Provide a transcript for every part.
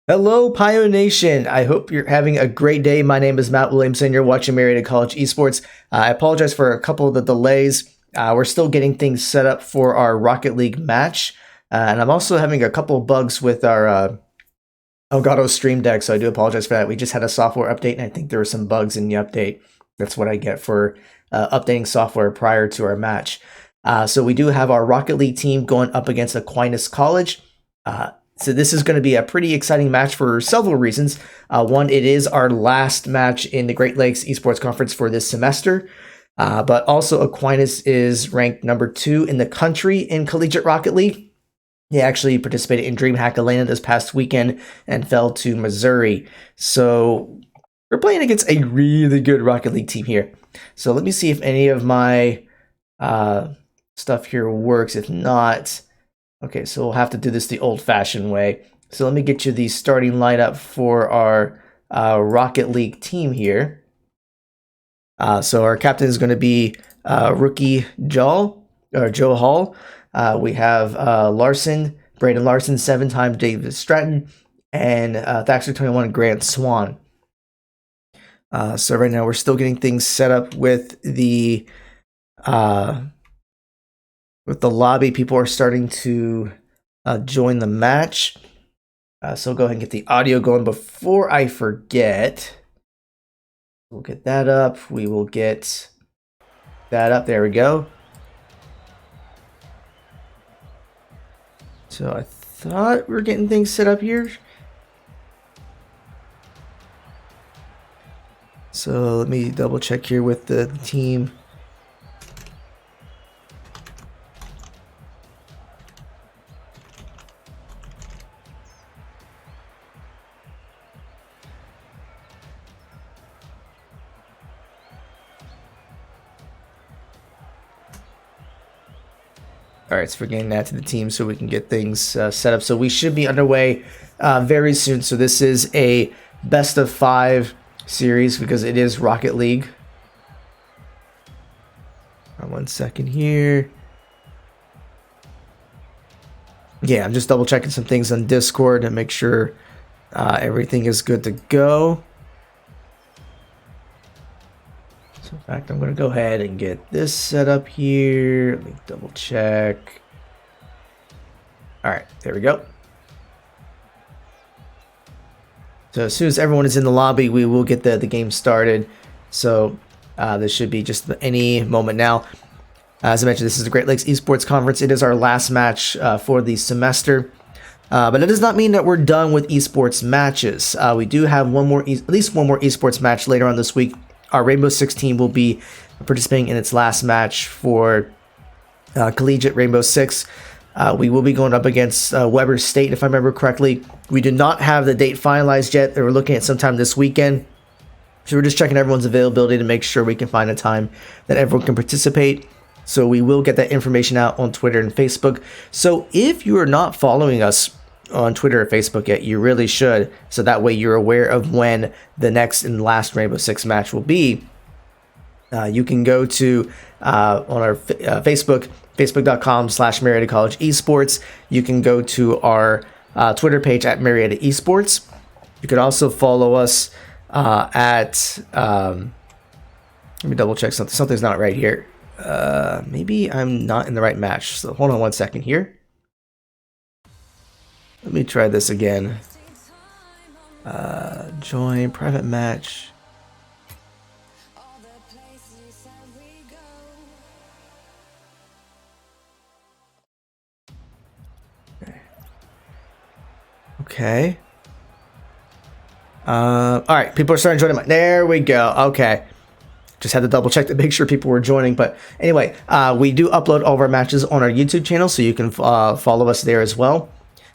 Hello, Pio Nation. I hope you're having a great day. My name is Matt Williamson. You're watching Marietta College Esports. I apologize for a couple of the delays. We're still getting things set up for our Rocket League match. And I'm also having a couple of bugs with our Elgato Stream Deck, so I do apologize for that. We just had a software update, and I think there were some bugs in the update. That's what I get for updating software prior to our match. So we do have our Rocket League team going up against Aquinas College. So this is going to be a pretty exciting match for several reasons. One, it is our last match in the Great Lakes Esports Conference for this semester. But also Aquinas is ranked number 2 in the country in Collegiate Rocket League. They actually participated in DreamHack Atlanta this past weekend and fell to Missouri. So we're playing against a really good Rocket League team here. So let me see if any of my stuff here works. If not... Okay, so we'll have to do this the old-fashioned way. So let me get you the starting lineup for our Rocket League team here. So our captain is going to be rookie Joe Hall. We have Braden Larson, 7-time David Stratton, and Thaxter21 Grant Swan. So right now we're still getting things set up with the lobby. People are starting to join the match. So go ahead and get the audio going before I forget. We'll get that up. We will get that up. There we go. So I thought we were getting things set up here. So let me double check here with the team. All right, so we're getting that to the team so we can get things set up. So we should be underway very soon. So this is a best of 5 series because it is Rocket League. 1 second here. Yeah, I'm just double checking some things on Discord to make sure everything is good to go. So in fact, I'm going to go ahead and get this set up here. Let me double check. All right, there we go. So as soon as everyone is in the lobby, we will get the game started. So this should be just any moment now. As I mentioned, this is the Great Lakes Esports Conference. It is our last match for the semester. But it does not mean that we're done with esports matches. We do have at least one more esports match later on this week. Our Rainbow Six team will be participating in its last match for Collegiate Rainbow Six. We will be going up against Weber State, if I remember correctly. We do not have the date finalized yet. We're looking at sometime this weekend. So we're just checking everyone's availability to make sure we can find a time that everyone can participate. So we will get that information out on Twitter and Facebook. So if you are not following us on Twitter or Facebook yet, you really should. So that way you're aware of when the next and last Rainbow Six match will be. You can go to on our Facebook, facebook.com/Marietta College Esports. You can go to our Twitter page at Marietta Esports. You could also follow us at, let me double check something. Something's not right here. Maybe I'm not in the right match. So hold on 1 second here. Let me try this again. Join private match. Okay. All right, people are starting to join. There we go. Okay. Just had to double check to make sure people were joining. But anyway, we do upload all of our matches on our YouTube channel, so you can follow us there as well.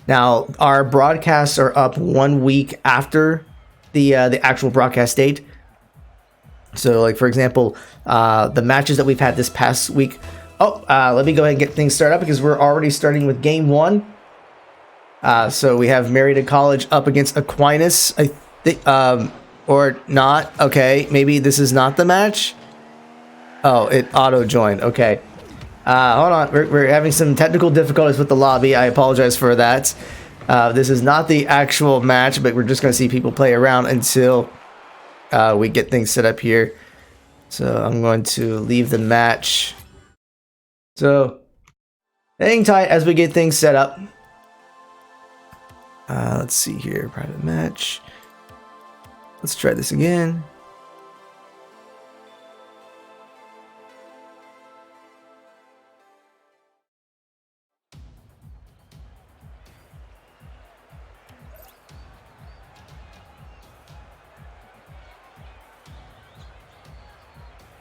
Now, our broadcasts are up 1 week after the actual broadcast date. So, like, for example, the matches that we've had this past week. Let me go ahead and get things started up because we're already starting with game 1. So we have Marietta College up against Aquinas. I think, or not. Okay, maybe this is not the match. Oh, it auto-joined. Okay. Hold on. We're having some technical difficulties with the lobby. I apologize for that. This is not the actual match, but we're just going to see people play around until we get things set up here. So I'm going to leave the match. So hang tight as we get things set up. Let's see here, private match. Let's try this again.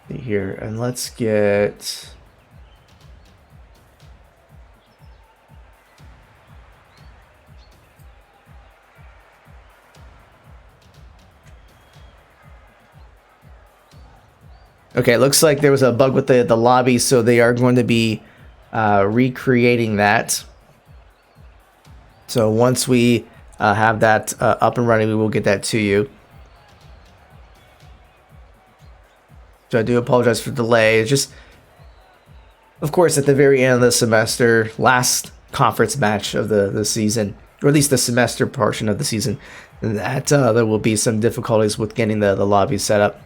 Here, and let's get okay, it looks like there was a bug with the lobby, so they are going to be recreating that. So once we have that up and running, we will get that to you. So I do apologize for the delay. It's just, of course, at the very end of the semester, last conference match of the season, or at least the semester portion of the season, that there will be some difficulties with getting the lobby set up.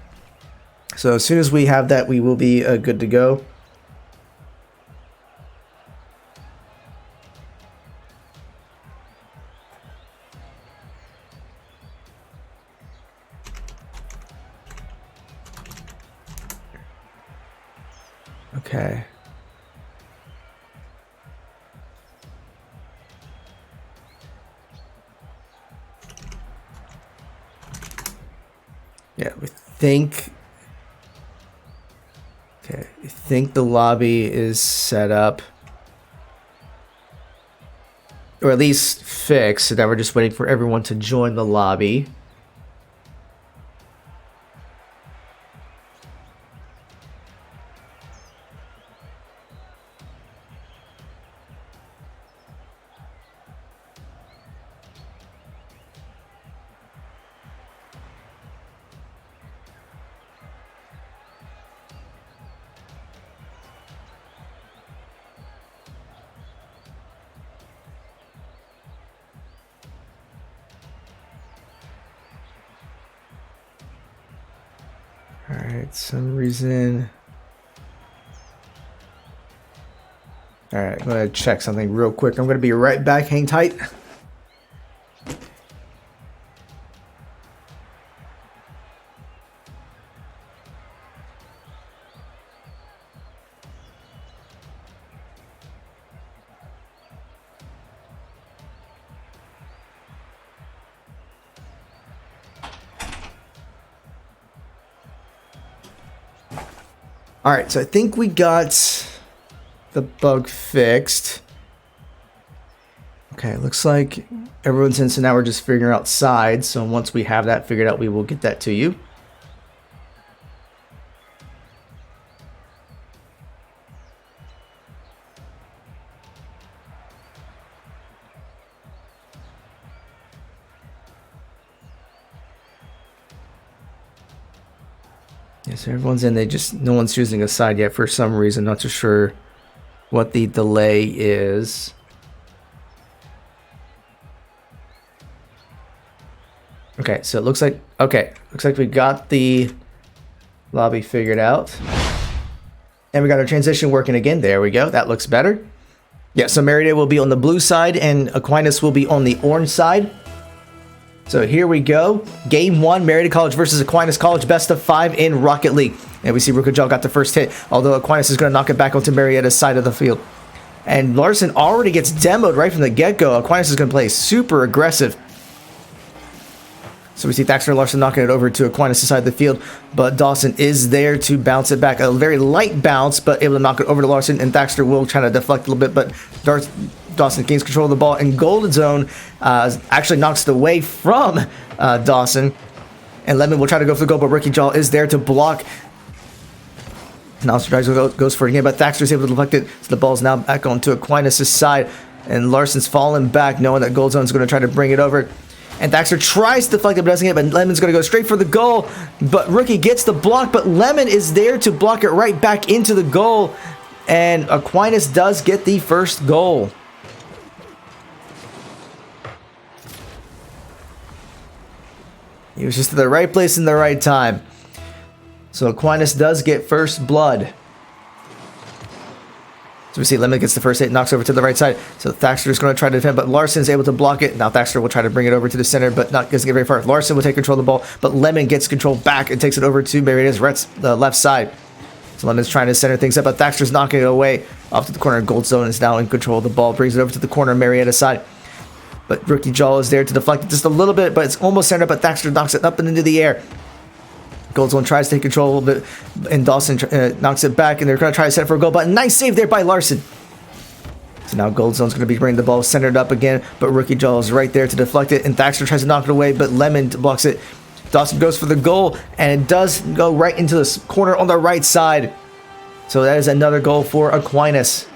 So as soon as we have that, we will be good to go. Okay. Yeah, we think. Okay, I think the lobby is set up, or at least fixed. So now we're just waiting for everyone to join the lobby. Alright, some reason. Alright, I'm going to check something real quick. I'm going to be right back. Hang tight. All right, so I think we got the bug fixed. Okay, looks like everyone's in, so now we're just figuring out sides. So once we have that figured out, we will get that to you. Yes, everyone's in. No one's choosing a side yet for some reason. Not too sure what the delay is. Okay, so it looks like we got the lobby figured out, and we got our transition working again. There we go. That looks better. Yeah, so Marietta will be on the blue side, and Aquinas will be on the orange side. So here we go. Game 1, Marietta College versus Aquinas College, best of 5 in Rocket League. And we see Rukajal got the first hit, although Aquinas is going to knock it back onto Marietta's side of the field. And Larson already gets demoed right from the get-go. Aquinas is going to play super aggressive. So we see Thaxter and Larson knocking it over to Aquinas' side of the field, but Dawson is there to bounce it back. A very light bounce, but able to knock it over to Larson, and Thaxter will try to deflect a little bit, but Dawson gains control of the ball, and Golden Zone actually knocks it away from Dawson. And Lemon will try to go for the goal, but Ricky Jaw is there to block. Now goes for it again, but Thaxter is able to deflect it, so the ball is now back onto Aquinas' side, and Larson's falling back, knowing that Gold Zone is going to try to bring it over. And Thaxter tries to deflect it, but doesn't get it, but Lemon's going to go straight for the goal, but Rookie gets the block, but Lemon is there to block it right back into the goal, and Aquinas does get the first goal. He was just at the right place in the right time. So Aquinas does get first blood. So we see Lemon gets the first hit, knocks over to the right side. So Thaxter is going to try to defend, but Larson is able to block it. Now Thaxter will try to bring it over to the center, but doesn't get very far. Larson will take control of the ball, but Lemon gets control back and takes it over to Marietta's left side. So Lemon's trying to center things up, but Thaxter's knocking it away off to the corner. Gold Zone is now in control of the ball, brings it over to the corner, Marietta's side. But Rookie Jaw is there to deflect it just a little bit, but it's almost centered, but Thaxter knocks it up and into the air. Gold Zone tries to take control a little bit, and Dawson knocks it back, and they're going to try to set for a goal, but nice save there by Larson. So now Gold Zone's going to be bringing the ball centered up again, but Rookie Jaw is right there to deflect it, and Thaxter tries to knock it away, but Lemon blocks it. Dawson goes for the goal, and it does go right into the corner on the right side. So that is another goal for Aquinas.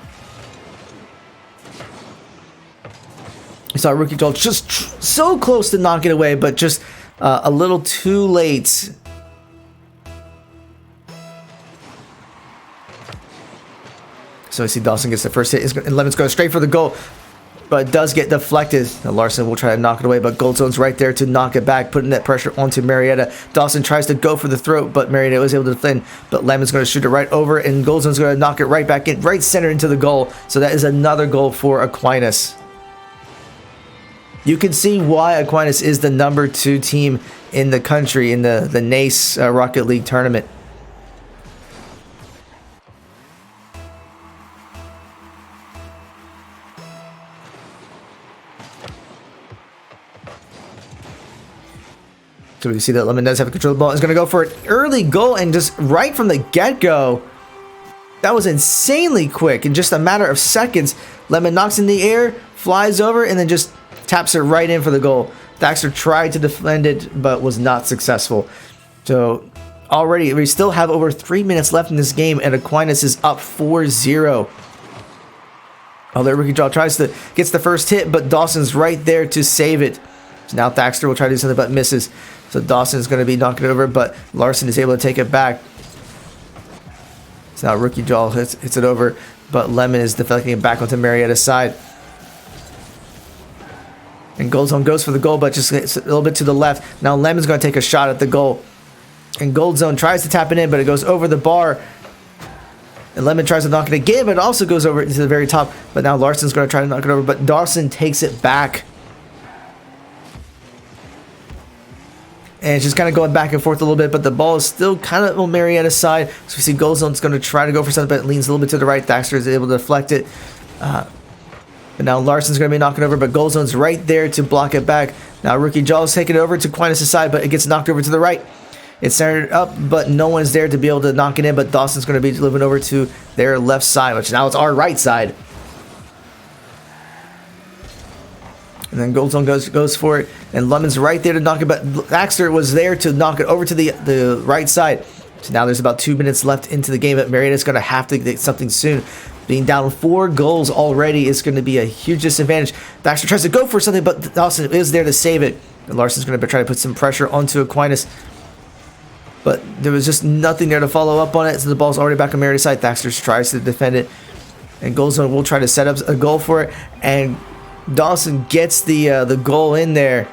You saw Rookie Jaw just so close to knocking it away, but just a little too late. So I see Dawson gets the first hit, and Lemon's going straight for the goal, but it does get deflected. Now Larson will try to knock it away, but Gold Zone's right there to knock it back, putting that pressure onto Marietta. Dawson tries to go for the throat, but Marietta was able to defend, but Lemon's going to shoot it right over, and Gold Zone's going to knock it right back in, right center into the goal. So that is another goal for Aquinas. You can see why Aquinas is the number 2 team in the country in the NACE Rocket League tournament. So we see that Lemon does have control of the ball. He's going to go for an early goal, and just right from the get-go, that was insanely quick. In just a matter of seconds, Lemon knocks in the air, flies over, and then just taps it right in for the goal. Thaxter tried to defend it, but was not successful. So already, we still have over 3 minutes left in this game, and Aquinas is up 4-0. Although Rookie Jaw gets the first hit, but Dawson's right there to save it. So now Thaxter will try to do something, but misses. So Dawson is going to be knocking it over, but Larson is able to take it back. So now Rookie Jaw hits it over, but Lemon is deflecting it back onto Marietta's side. And Gold Zone goes for the goal, but just a little bit to the left. Now Lemon's going to take a shot at the goal. And Gold Zone tries to tap it in, but it goes over the bar. And Lemon tries to knock it again, but it also goes over to the very top. But now Larson's going to try to knock it over, but Dawson takes it back. And it's just kind of going back and forth a little bit, but the ball is still kind of on Marietta's side. So we see Gold Zone's going to try to go for something, but it leans a little bit to the right. Thaxter is able to deflect it. But now Larson's going to be knocking over, but Gold Zone's right there to block it back. Now Rookie Jaw's taking it over to Aquinas' side, but it gets knocked over to the right. It's centered up, but no one's there to be able to knock it in, but Dawson's going to be delivering over to their left side, which now it's our right side. And then Gold Zone goes for it, and Lemon's right there to knock it, but Thaxter was there to knock it over to the right side. So now there's about 2 minutes left into the game, but Marietta's going to have to get something soon. Being down 4 goals already is going to be a huge disadvantage. Thaxter tries to go for something, but Dawson is there to save it. And Larson's going to try to put some pressure onto Aquinas. But there was just nothing there to follow up on it, so the ball's already back on Marietta's side. Thaxter tries to defend it, and Gold Zone will try to set up a goal for it, and Dawson gets the goal in there.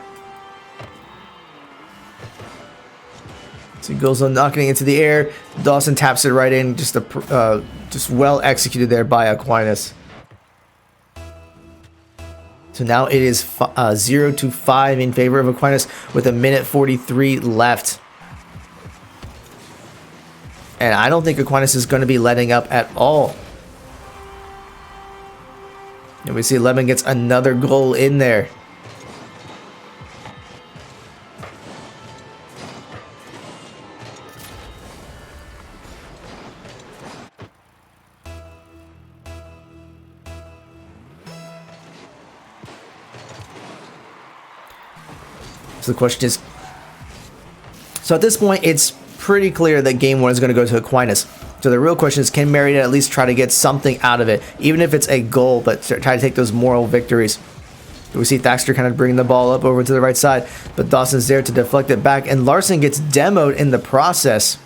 So he goes on knocking it into the air. Dawson taps it right in. Just well executed there by Aquinas. So now it is 0-5 in favor of Aquinas with 1:43 left. And I don't think Aquinas is going to be letting up at all. And we see Lemon gets another goal in there. So the question is, so at this point, it's pretty clear that game 1 is going to go to Aquinas. So the real question is, can Marietta at least try to get something out of it, even if it's a goal, but try to take those moral victories. We see Thaxter kind of bringing the ball up over to the right side, but Dawson's there to deflect it back, and Larson gets demoed in the process.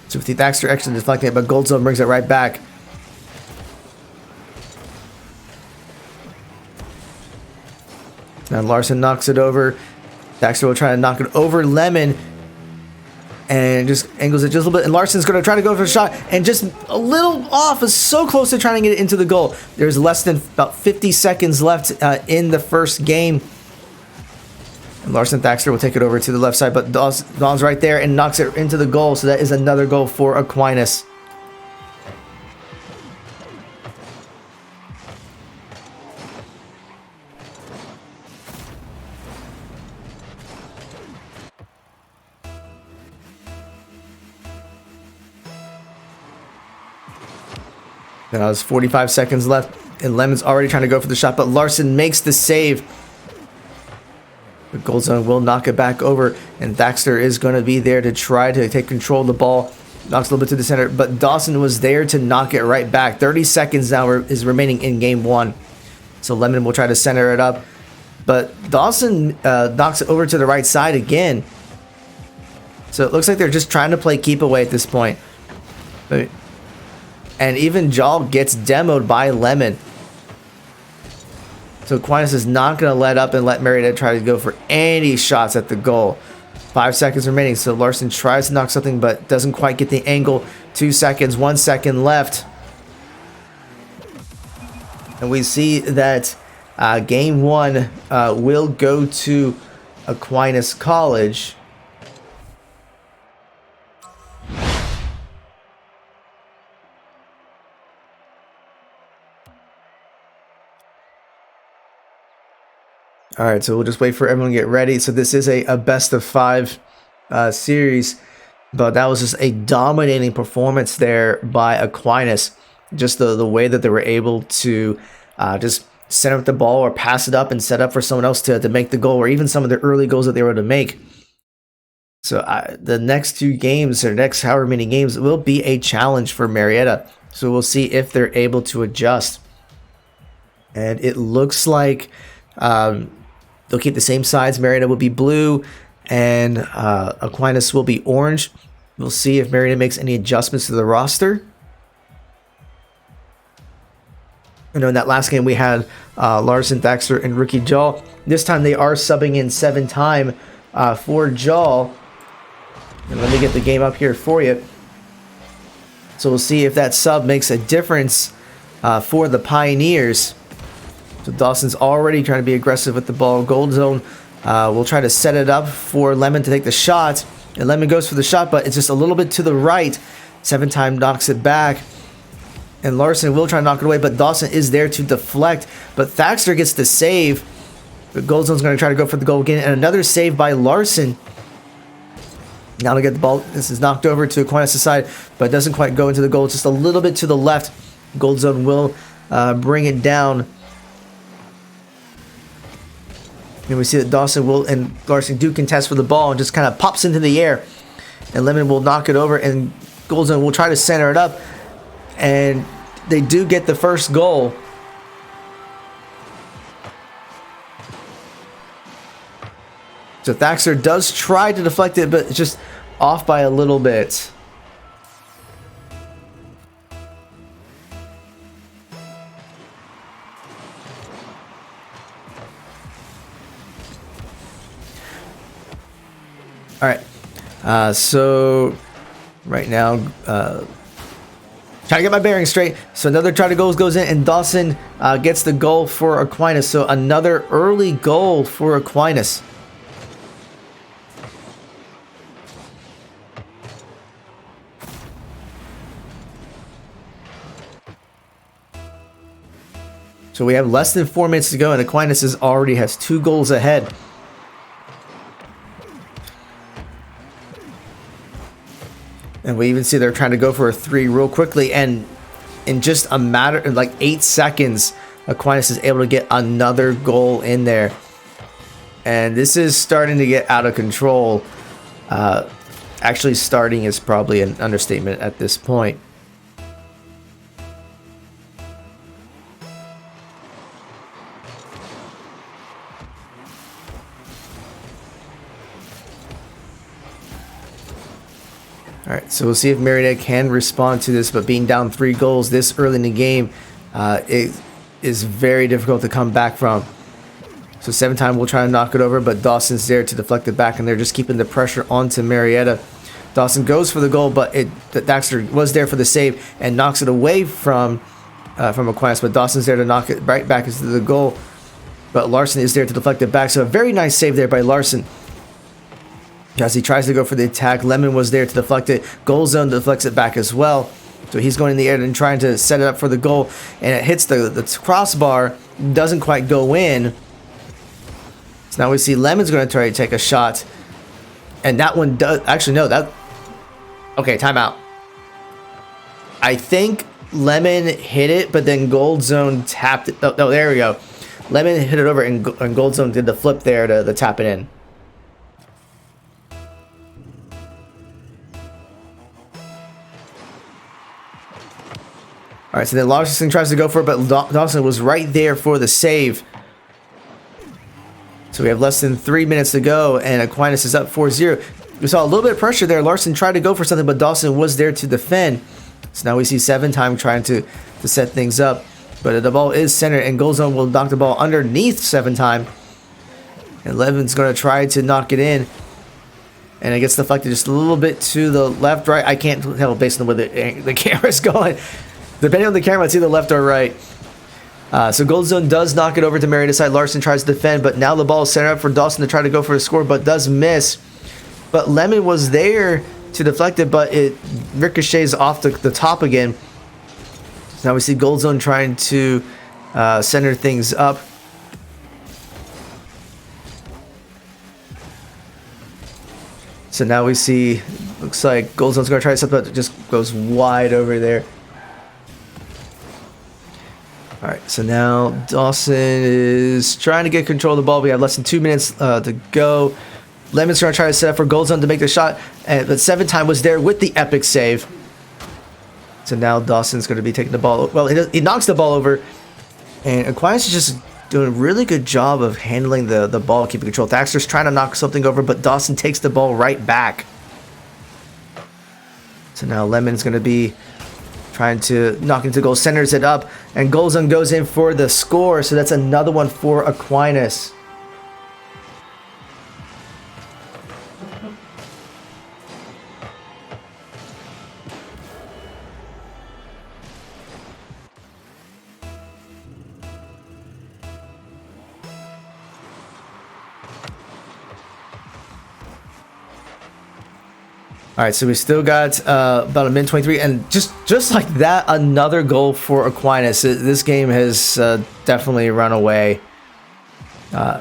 So we see Thaxter actually deflecting it, but Gold Zone brings it right back. Now Larson knocks it over. Thaxter will try to knock it over Lemon. And just angles it just a little bit. And Larson's going to try to go for a shot. And just a little off. Is so close to trying to get it into the goal. There's less than about 50 seconds left in the first game. And Larson Thaxter will take it over to the left side. But Don's right there and knocks it into the goal. So that is another goal for Aquinas. Now there's 45 seconds left, and Lemon's already trying to go for the shot, but Larson makes the save. The goal zone will knock it back over, and Thaxter is going to be there to try to take control of the ball. Knocks a little bit to the center, but Dawson was there to knock it right back. 30 seconds now is remaining in game one. So Lemon will try to center it up, but Dawson knocks it over to the right side again. So it looks like they're just trying to play keep away at this point. And even Jal gets demoed by Lemon. So Aquinas is not going to let up and let Marietta try to go for any shots at the goal. 5 seconds remaining. So Larson tries to knock something but doesn't quite get the angle. 2 seconds, 1 second left. And we see that game one will go to Aquinas College. All right, so we'll just wait for everyone to get ready. So this is a best of 5 series, but that was just a dominating performance there by Aquinas. Just the way that they were able to just center up the ball or pass it up and set up for someone else to make the goal, or even some of the early goals that they were able to make. So the next 2 games, or next however many games, will be a challenge for Marietta. So we'll see if they're able to adjust. And it looks like they'll keep the same sides. Marietta will be blue, and Aquinas will be orange. We'll see if Marietta makes any adjustments to the roster. You know, in that last game we had Larson, Thaxter, and rookie Jal. This time they are subbing in 7-time for Jal. And let me get the game up here for you. So we'll see if that sub makes a difference for the Pioneers. So Dawson's already trying to be aggressive with the ball. Gold zone will try to set it up for Lemon to take the shot. And Lemon goes for the shot, but it's just a little bit to the right. 7-time knocks it back. And Larson will try to knock it away, but Dawson is there to deflect. But Thaxter gets the save. But Gold zone's going to try to go for the goal again. And another save by Larson. Now to get the ball. This is knocked over to Aquinas' side, but it doesn't quite go into the goal. Just a little bit to the left. Gold zone will bring it down. And we see that Dawson will and Larson do contest for the ball and just kind of pops into the air. And Lemon will knock it over, and Gold zone will try to center it up. And they do get the first goal. So Thaxter does try to deflect it, but it's just off by a little bit. All right, so right now, trying to get my bearings straight. So another try to goes in, and Dawson gets the goal for Aquinas. So another early goal for Aquinas. So we have less than 4 minutes to go, and Aquinas already has 2 goals ahead. And we even see they're trying to go for a 3 real quickly, and in just a matter of like 8 seconds, Aquinas is able to get another goal in there. And this is starting to get out of control. Actually, starting is probably an understatement at this point. All right, so we'll see if Marietta can respond to this, but being down 3 goals this early in the game, it is very difficult to come back from. So 7-time will try to knock it over, but Dawson's there to deflect it back, and they're just keeping the pressure onto Marietta. Dawson goes for the goal, but Daxter was there for the save and knocks it away from Aquinas, but Dawson's there to knock it right back into the goal. But Larson is there to deflect it back, so a very nice save there by Larson. As he tries to go for the attack, Lemon was there to deflect it. Goal zone deflects it back as well. So he's going in the air and trying to set it up for the goal, and it hits the crossbar, doesn't quite go in. So now we see Lemon's going to try to take a shot, and that one does actually no that. Okay, timeout. I think Lemon hit it, but then Gold Zone tapped it. Oh, there we go. Lemon hit it over, and Gold Zone did the flip there to tap it in. All right, so then Larson tries to go for it, but Dawson was right there for the save. So we have less than 3 minutes to go, and Aquinas is up 4-0. We saw a little bit of pressure there. Larson tried to go for something, but Dawson was there to defend. So now we see 7-time trying to set things up. But the ball is centered, and Goal Zone will knock the ball underneath 7-time. And Levin's going to try to knock it in. And it gets deflected just a little bit to the left, right. I can't tell based on where the camera's going. Depending on the camera, it's either left or right. So Gold Zone does knock it over to Marietta side. Larson tries to defend, but now the ball is centered up for Dawson to try to go for a score, but does miss. But Lemon was there to deflect it, but it ricochets off the top again. So now we see Gold Zone trying to center things up. So now we see, looks like Gold Zone's going to try something, but it just goes wide over there. All right, so now Dawson is trying to get control of the ball. We have less than 2 minutes to go. Lemon's going to try to set up for Gold Zone to make the shot, but 7-time was there with the epic save. So now Dawson's going to be taking the ball. Well, he knocks the ball over, and Aquinas is just doing a really good job of handling the ball, keeping control. Daxter's trying to knock something over, but Dawson takes the ball right back. So now Lemon's going to be trying to knock into goal, centers it up, and Goal Zone goes in for the score. So that's another one for Aquinas. All right, so we still got about a minute 23, and just like that, another goal for Aquinas. This game has definitely run away. All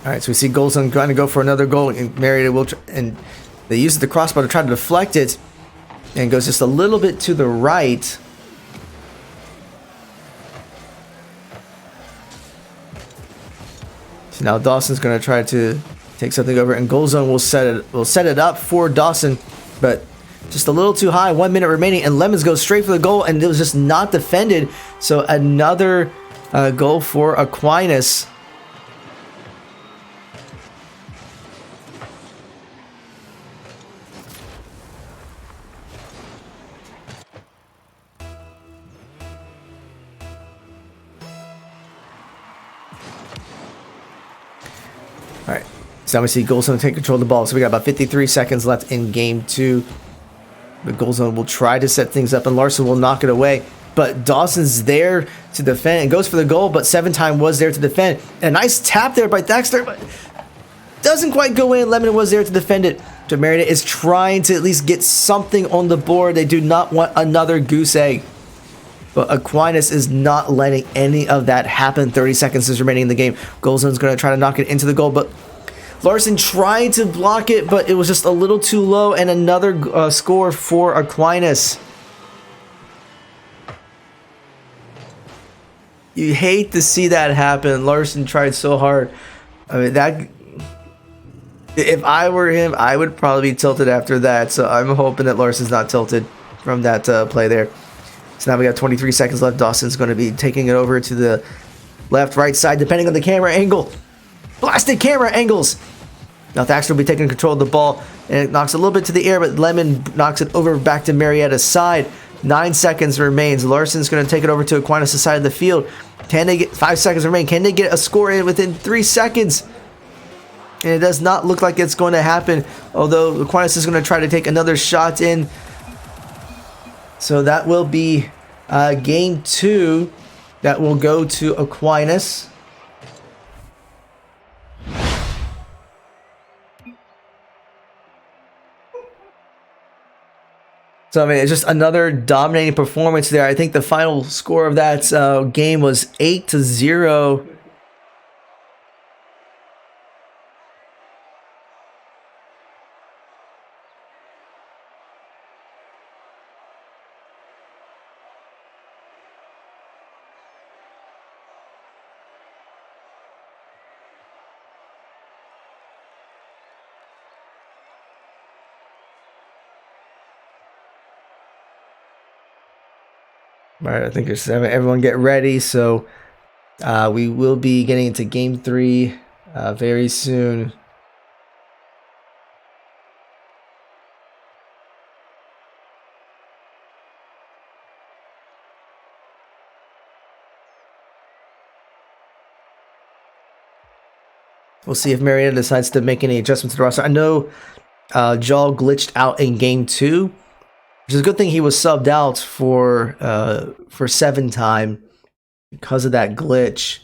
right, so we see Goal Zone trying to go for another goal, and Marietta will and they use the crossbar to try to deflect it, and goes just a little bit to the right. So now Dawson's going to try to take something over, and Goal Zone will set it up for Dawson, but just a little too high. 1 minute remaining, and Lemons goes straight for the goal, and it was just not defended. So another goal for Aquinas. All right, so now we see Goal Zone take control of the ball. So we got about 53 seconds left in game 2. The Goal Zone will try to set things up, and Larson will knock it away. But Dawson's there to defend and goes for the goal, but 7-time was there to defend. A nice tap there by Daxter, but doesn't quite go in. Lemon was there to defend it. Marietta is trying to at least get something on the board. They do not want another goose egg. But Aquinas is not letting any of that happen. 30 seconds is remaining in the game. Goal Zone's going to try to knock it into the goal, but Larson tried to block it, but it was just a little too low, and another score for Aquinas. You hate to see that happen. Larson tried so hard. I mean, if I were him, I would probably be tilted after that. So I'm hoping that Larson's not tilted from that play there. So now we got 23 seconds left. Dawson's going to be taking it over to the left, right side, depending on the camera angle. Blasted camera angles. Now Thaxter will be taking control of the ball, and it knocks a little bit to the air, but Lemon knocks it over back to Marietta's side. 9 seconds remains. Larson's going to take it over to Aquinas' side of the field. Can they get 5 seconds remain? Can they get a score in within 3 seconds? And it does not look like it's going to happen, although Aquinas is going to try to take another shot in. So that will be game 2 that will go to Aquinas. So, I mean, it's just another dominating performance there. I think the final score of that game was 8-0. All right, I think there's 7. Everyone get ready. So we will be getting into game 3 very soon. We'll see if Marietta decides to make any adjustments to the roster. I know Jal glitched out in game 2. Which is a good thing he was subbed out for 7 time because of that glitch.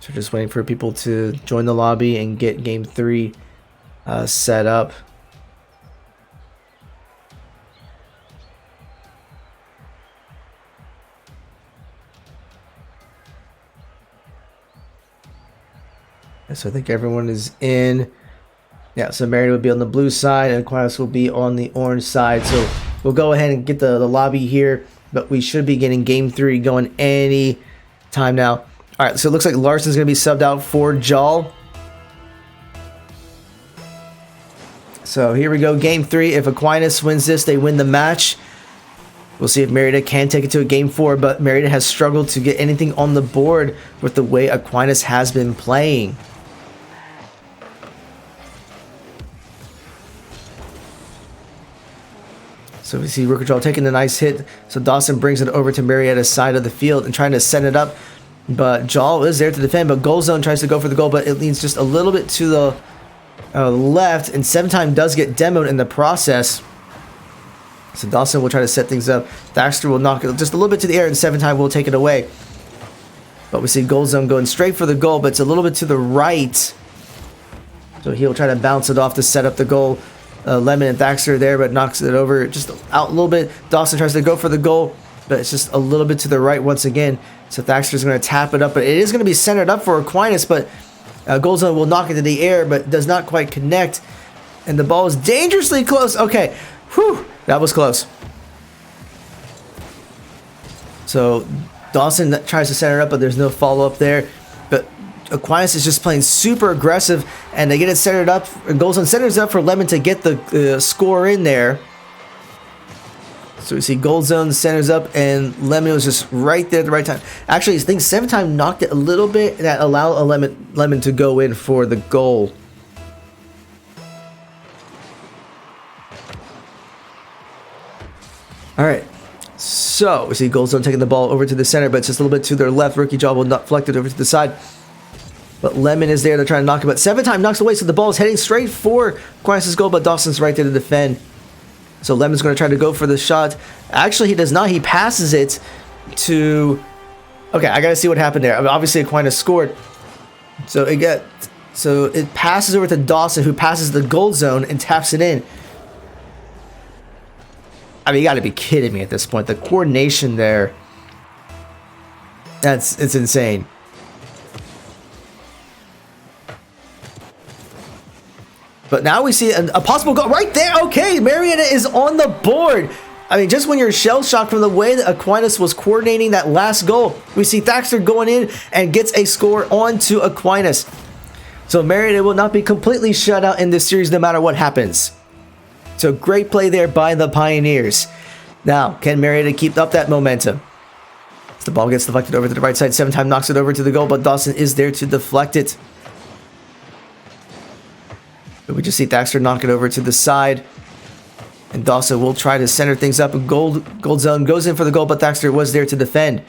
So just waiting for people to join the lobby and get game 3 set up. So I think everyone is in. Yeah, so Marietta will be on the blue side and Aquinas will be on the orange side. So we'll go ahead and get the lobby here, but we should be getting game 3 going any time now. All right, so it looks like Larson's going to be subbed out for Jal. So here we go, game 3. If Aquinas wins this, they win the match. We'll see if Marietta can take it to a game 4, but Marietta has struggled to get anything on the board with the way Aquinas has been playing. So we see Rooker taking the nice hit. So Dawson brings it over to Marietta's side of the field and trying to set it up. But Jal is there to defend, but Goal Zone tries to go for the goal, but it leans just a little bit to the left, and 7 time does get demoed in the process. So Dawson will try to set things up. Thaxter will knock it just a little bit to the air, and 7 time will take it away. But we see Goal Zone going straight for the goal, but it's a little bit to the right. So he'll try to bounce it off to set up the goal. Lemon and Thaxter there, but knocks it over just out a little bit. Dawson tries to go for the goal, but it's just a little bit to the right once again. So Thaxter's going to tap it up, but it is going to be centered up for Aquinas, but Goal Zone will knock it to the air, but does not quite connect. And the ball is dangerously close. Okay, whew, that was close. So Dawson tries to center it up, but there's no follow-up there. But Aquinas is just playing super aggressive, and they get it centered up. Goal Zone centers up for Lemon to get the score in there. So we see Goal Zone centers up, and Lemon was just right there at the right time. Actually, I think 7 time knocked it a little bit, that allowed Lemon to go in for the goal. All right. So we see Goal Zone taking the ball over to the center, but it's just a little bit to their left. Rookie Jaw will deflect it over to the side. But Lemon is there to try to knock it, but 7 time knocks away, so the ball is heading straight for Aquinas' goal, but Dawson's right there to defend. So Lemon's going to try to go for the shot. Actually, he does not. He passes it to... Okay, I got to see what happened there. I mean, obviously, Aquinas scored. So it passes over to Dawson, who passes the Goal Zone and taps it in. I mean, you got to be kidding me at this point. The coordination there, it's insane. But now we see a possible goal right there. Okay, Marietta is on the board. I mean, just when you're shell-shocked from the way that Aquinas was coordinating that last goal, we see Thaxter going in and gets a score onto Aquinas. So Marietta will not be completely shut out in this series no matter what happens. So great play there by the Pioneers. Now, can Marietta keep up that momentum? The ball gets deflected over to the right side. 7-time knocks it over to the goal, but Dawson is there to deflect it. But we just see Thaxter knock it over to the side. And Dawson will try to center things up. And gold zone goes in for the goal, but Thaxter was there to defend.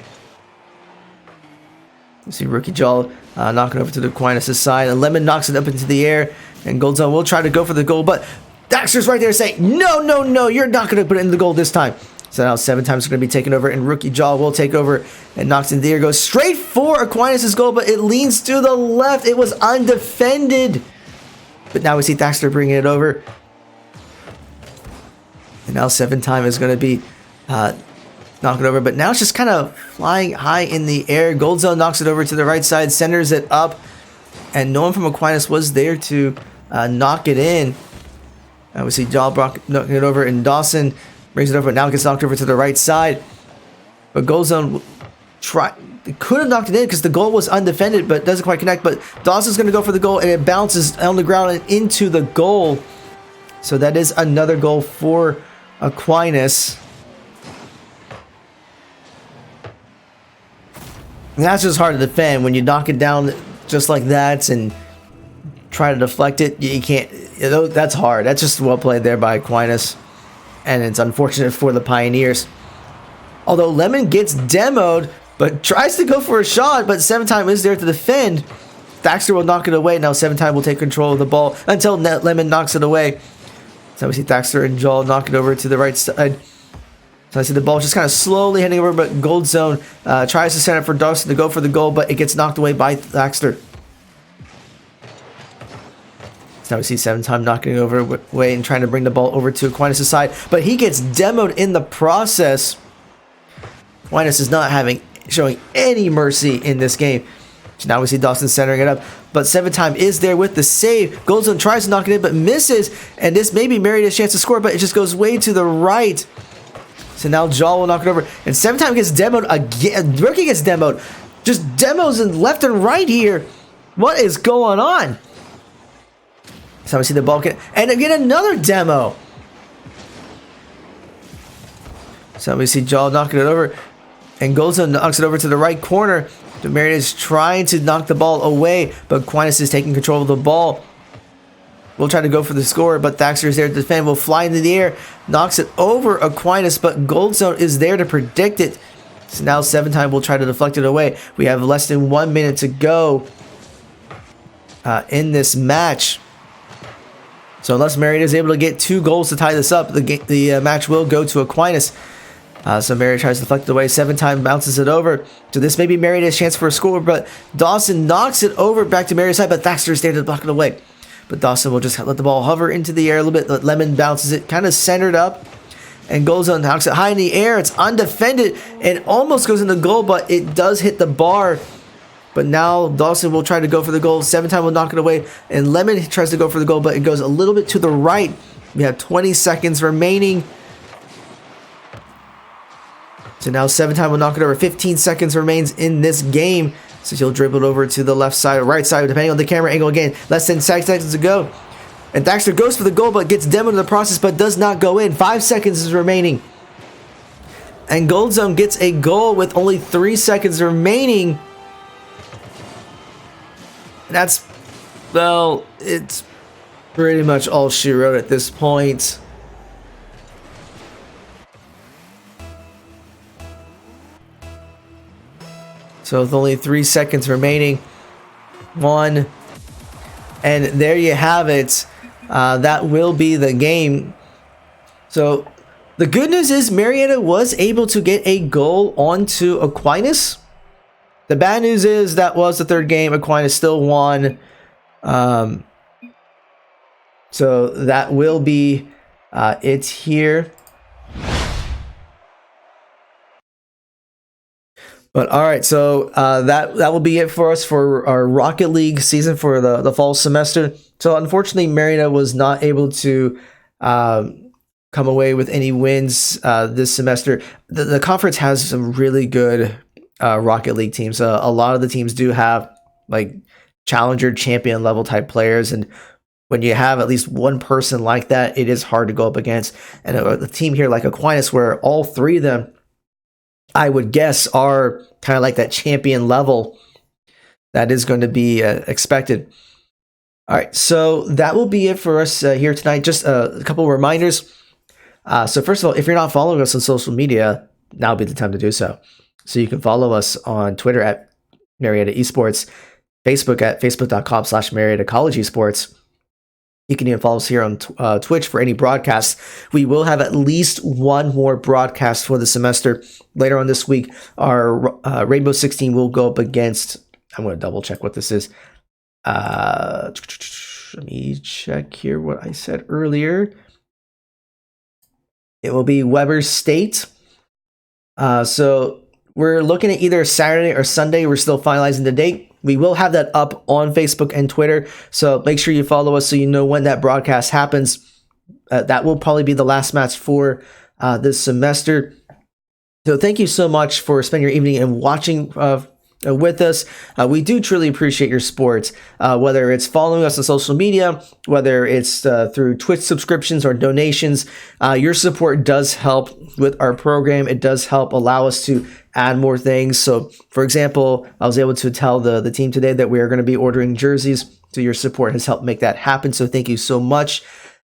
You see Rookie Jaw knocking over to the Aquinas' side. And Lemon knocks it up into the air. And gold zone will try to go for the goal, but Thaxter's right there saying, no, no, no, you're not going to put it in the goal this time. So now 7-times is going to be taken over, and Rookie Jaw will take over and knocks in the air. Goes straight for Aquinas' goal, but it leans to the left. It was undefended. But now we see Thaxter bringing it over. And now 7-time is going to be knocking over. But now it's just kind of flying high in the air. Gold Zone knocks it over to the right side, centers it up. And no one from Aquinas was there to knock it in. We see Jaw knocking it over, and Dawson brings it over, but now it gets knocked over to the right side. But Gold Zone could have knocked it in because the goal was undefended, but doesn't quite connect. But Dawson's going to go for the goal, and it bounces on the ground and into the goal. So that is another goal for Aquinas. And that's just hard to defend when you knock it down just like that and try to deflect it. You can't. That's hard. That's just well played there by Aquinas. And it's unfortunate for the Pioneers. Although Lemon gets demoed, but tries to go for a shot, but 7-time is there to defend. Thaxter will knock it away. Now 7-time will take control of the ball until Lemon knocks it away. So we see Thaxter and Jaw knock it over to the right side. So I see the ball just kind of slowly heading over, but Gold Zone tries to send it for Dawson to go for the goal, but it gets knocked away by Thaxter. So now we see 7-time knocking it away and trying to bring the ball over to Aquinas' side, but he gets demoed in the process. Aquinas is not showing any mercy in this game. So now we see Dawson centering it up, but 7-time is there with the save. Gold Zone tries to knock it in, but misses, and this may be Marietta's chance to score, but it just goes way to the right. So now Jaw will knock it over, and 7-time gets demoed again. Rookie gets demoed. Just demos in left and right here. What is going on? So we see the ball and again another demo. So we see Jaw knocking it over, and Gold Zone knocks it over to the right corner. Marietta is trying to knock the ball away, but Aquinas is taking control of the ball. We'll try to go for the score, but Thaxter is there to defend. Will fly into the air, knocks it over Aquinas, but Gold Zone is there to predict it. So now 7-time will try to deflect it away. We have less than 1 minute to go in this match. So unless Marietta is able to get 2 goals to tie this up, the match will go to Aquinas. So Marietta tries to deflect it away. 7-time bounces it over. So this may be Marietta's chance for a score, but Dawson knocks it over back to Marietta's side, but Thaxter is there to block it away. But Dawson will just let the ball hover into the air a little bit. Let Lemon bounces it kind of centered up. And Gold Zone knocks it high in the air. It's undefended and almost goes in the goal, but it does hit the bar. But now Dawson will try to go for the goal. 7-time will knock it away. And Lemon tries to go for the goal, but it goes a little bit to the right. We have 20 seconds remaining. So now 7-time will knock it over. 15 seconds remains in this game. So he'll dribble it over to the left side or right side, depending on the camera angle again. Less than 6 seconds to go. And Thaxter goes for the goal, but gets demoed in the process, but does not go in. 5 seconds is remaining. And Gold Zone gets a goal with only 3 seconds remaining. That's, well, it's pretty much all she wrote at this point. So with only 3 seconds remaining, 1, and there you have it. That will be the game. So the good news is Marietta was able to get a goal onto Aquinas. The bad news is that was the third game. Aquinas still won. So that will be it here. But all right, so that will be it for us for our Rocket League season for the fall semester. So unfortunately, Marietta was not able to come away with any wins this semester. The conference has some really good Rocket League teams. A lot of the teams do have like challenger champion level type players, and when you have at least one person like that, it is hard to go up against. And a team here like Aquinas, where all three of them, I would guess, are kind of like that champion level, that is going to be expected. All right, so that will be it for us here tonight. Just a couple of reminders. So first of all, if you're not following us on social media, now would be the time to do so. So you can follow us on Twitter at Marietta Esports, Facebook at facebook.com/Marietta College Esports. You can even follow us here on Twitch for any broadcasts. We will have at least one more broadcast for the semester. Later on this week, our Rainbow 16 will go up against, I'm going to double check what this is. Let me check here what I said earlier. It will be Weber State. So we're looking at either Saturday or Sunday. We're still finalizing the date. We will have that up on Facebook and Twitter. So make sure you follow us so you know when that broadcast happens. That will probably be the last match for this semester. So thank you so much for spending your evening and watching with us. We do truly appreciate your support, whether it's following us on social media, whether it's through Twitch subscriptions or donations. Your support does help with our program. It does help allow us to add more things. So, for example, I was able to tell the team today that we are going to be ordering jerseys. So your support has helped make that happen. So thank you so much.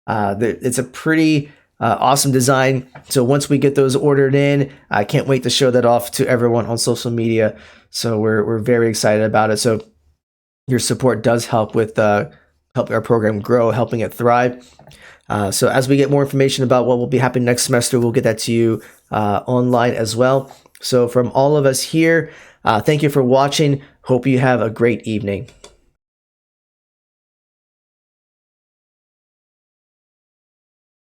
It's a pretty awesome design. So once we get those ordered in, I can't wait to show that off to everyone on social media. So we're very excited about it. So your support does help with helping our program grow, helping it thrive. So as we get more information about what will be happening next semester, we'll get that to you online as well. So from all of us here, thank you for watching. Hope you have a great evening.